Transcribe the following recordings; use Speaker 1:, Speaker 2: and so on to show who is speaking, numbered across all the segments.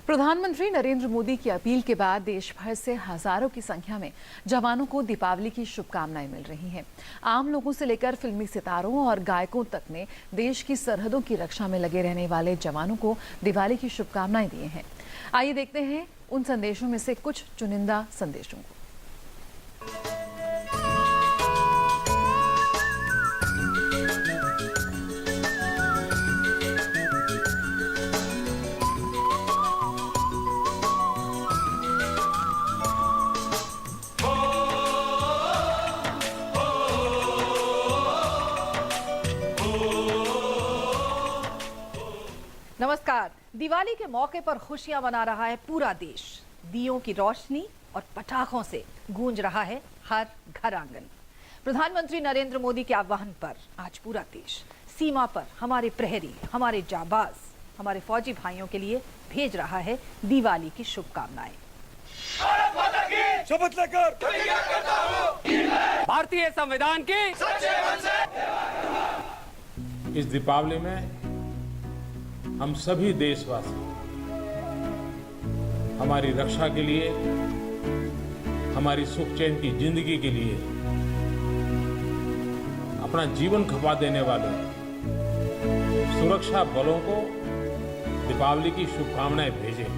Speaker 1: प्रधानमंत्री नरेंद्र मोदी की अपील के बाद देश भर से हजारों की संख्या में जवानों को दीपावली की शुभकामनाएं मिल रही हैं। आम लोगों से लेकर फिल्मी सितारों और गायकों तक ने देश की सरहदों की रक्षा में लगे रहने वाले जवानों को दिवाली की शुभकामनाएं दी हैं। आइए देखते हैं उन संदेशों में से कुछ चुनिंदा संदेशों को।
Speaker 2: नमस्कार। दिवाली के मौके पर खुशियां मना रहा है पूरा देश। दियों की रोशनी और पटाखों से गूंज रहा है हर घर आंगन। प्रधानमंत्री नरेंद्र मोदी के आह्वान पर आज पूरा देश सीमा पर हमारे प्रहरी, हमारे जाबाज, हमारे फौजी भाइयों के लिए भेज रहा है दिवाली की शुभकामनाएं।
Speaker 3: शपथ लेकर
Speaker 4: भारतीय संविधान की
Speaker 5: इस दीपावली में हम सभी देशवासी हमारी रक्षा के लिए, हमारी सुख चैन की जिंदगी के लिए अपना जीवन खपा देने वाले सुरक्षा बलों को दीपावली की शुभकामनाएं भेजें।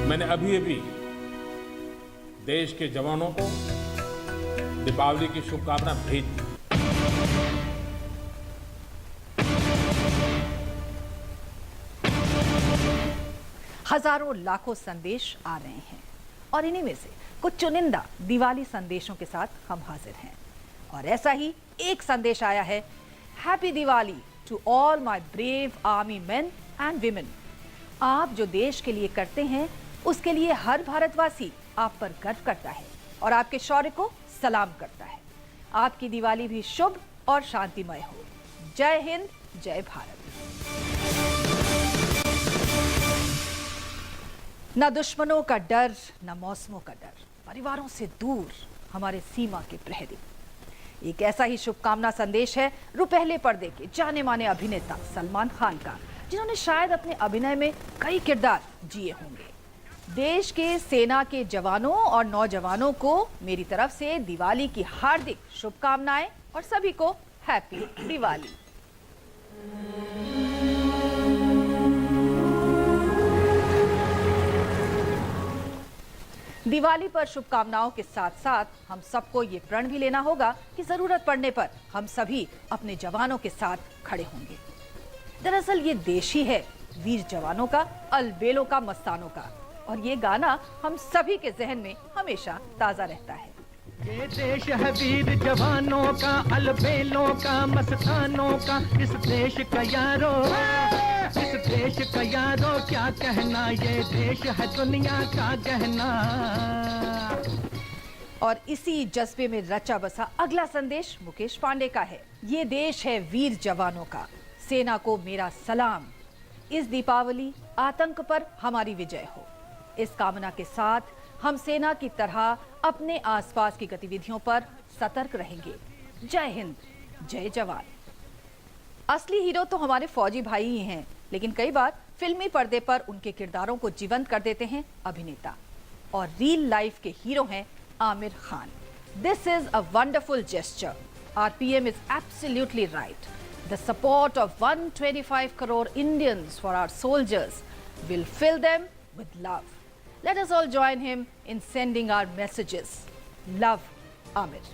Speaker 5: मैंने अभी देश के जवानों को दीपावली की शुभकामना भेज दी।
Speaker 2: हजारों लाखों संदेश आ रहे हैं और इन्हीं में से कुछ चुनिंदा दिवाली संदेशों के साथ हम हाजिर हैं। और ऐसा ही एक संदेश आया है। Happy Diwali to all my brave army men and women. आप जो देश के लिए करते हैं उसके लिए हर भारतवासी आप पर गर्व करता है और आपके शौर्य को सलाम करता है। आपकी दिवाली भी शुभ और शांतिमय हो। जय हिंद, जय भारत। न दुश्मनों का डर, न मौसमों का डर, परिवारों से दूर हमारे सीमा के प्रहरी। एक ऐसा ही शुभकामना संदेश है रुपहले पर्दे के जाने माने अभिनेता सलमान खान का, जिन्होंने शायद अपने अभिनय में कई किरदार जिए होंगे। देश के सेना के जवानों और नौजवानों को मेरी तरफ से दिवाली की हार्दिक शुभकामनाएं और सभी को हैप्पी दिवाली। दिवाली पर शुभकामनाओं के साथ साथ हम सबको ये प्रण भी लेना होगा कि जरूरत पड़ने पर हम सभी अपने जवानों के साथ खड़े होंगे। दरअसल ये देश ही है वीर जवानों का, अलबेलों का, मस्तानों का। और ये गाना हम सभी के जहन में हमेशा ताजा रहता है।
Speaker 6: ये देश है वीर जवानों का, अलबेलों का, मस्तानों का। इस देश का यारो, इस देश का यारो क्या कहना, ये देश है दुनिया का गहना।
Speaker 2: और इसी जज्बे में रचा बसा अगला संदेश मुकेश पांडे का है। ये देश है वीर जवानों का, सेना को मेरा सलाम। इस दीपावली आतंक पर हमारी विजय हो। इस कामना के साथ हम सेना की तरह अपने आसपास की गतिविधियों पर सतर्क रहेंगे। जय हिंद, जय जवान। असली हीरो तो हमारे फौजी भाई ही हैं, लेकिन कई बार फिल्मी पर्दे पर उनके किरदारों को जीवंत कर देते हैं अभिनेता। और रियल लाइफ के हीरो हैं Aamir Khan. This is a wonderful gesture. Our PM is absolutely right. The support of 125 crore Indians for our soldiers will fill them with love. Let us all join him in sending our messages. Love, Amir.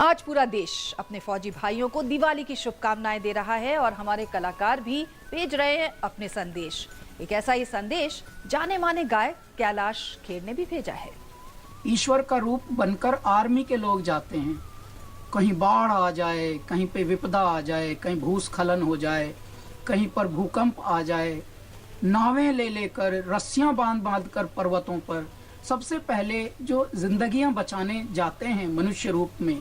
Speaker 2: आज पूरा देश अपने फौजी भाइयों को दिवाली की शुभकामनाएं दे रहा है और हमारे कलाकार भी भेज रहे हैं अपने संदेश। एक ऐसा ही संदेश जाने माने गायक कैलाश खेर ने भी भेजा है।
Speaker 7: ईश्वर का रूप बनकर आर्मी के लोग जाते हैं। कहीं बाढ़ आ जाए, कहीं पे विपदा आ जाए, कहीं भूस्खलन हो जाए, कहीं पर भूकंप आ जाए, नावें ले लेकर, रस्सियां बांध बांध कर पर्वतों पर सबसे पहले जो जिंदगियां बचाने जाते हैं मनुष्य रूप में,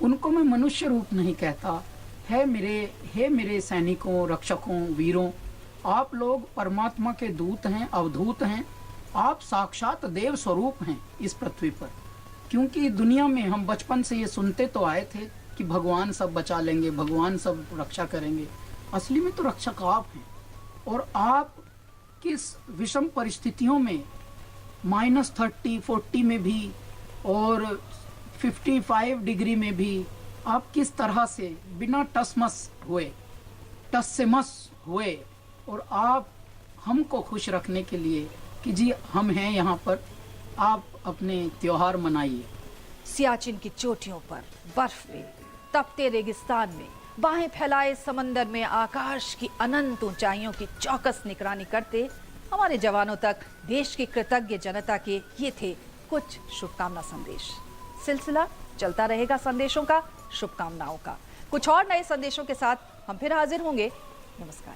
Speaker 7: उनको मैं मनुष्य रूप नहीं कहता। हे मेरे सैनिकों, रक्षकों, वीरों, आप लोग परमात्मा के दूत हैं, अवधूत हैं। आप साक्षात देव स्वरूप हैं इस पृथ्वी पर। क्योंकि दुनिया में हम बचपन से ये सुनते तो आए थे कि भगवान सब बचा लेंगे, भगवान सब रक्षा करेंगे। असली में तो रक्षक आप हैं। और आप किस विषम परिस्थितियों में -30, 40 में भी और 55 डिग्री में भी आप किस तरह से बिना टस से मस हुए और आप हमको खुश रखने के लिए कि जी हम हैं यहाँ पर, आप अपने त्योहार मनाइए।
Speaker 2: सियाचिन की चोटियों पर, बर्फ में, तपते रेगिस्तान में, बाहें फैलाए समंदर में, आकाश की अनंत ऊंचाइयों की चौकस निगरानी करते हमारे जवानों तक देश की कृतज्ञ जनता के ये थे कुछ शुभकामना संदेश। सिलसिला चलता रहेगा संदेशों का, शुभकामनाओं का। कुछ और नए संदेशों के साथ हम फिर हाजिर होंगे। नमस्कार।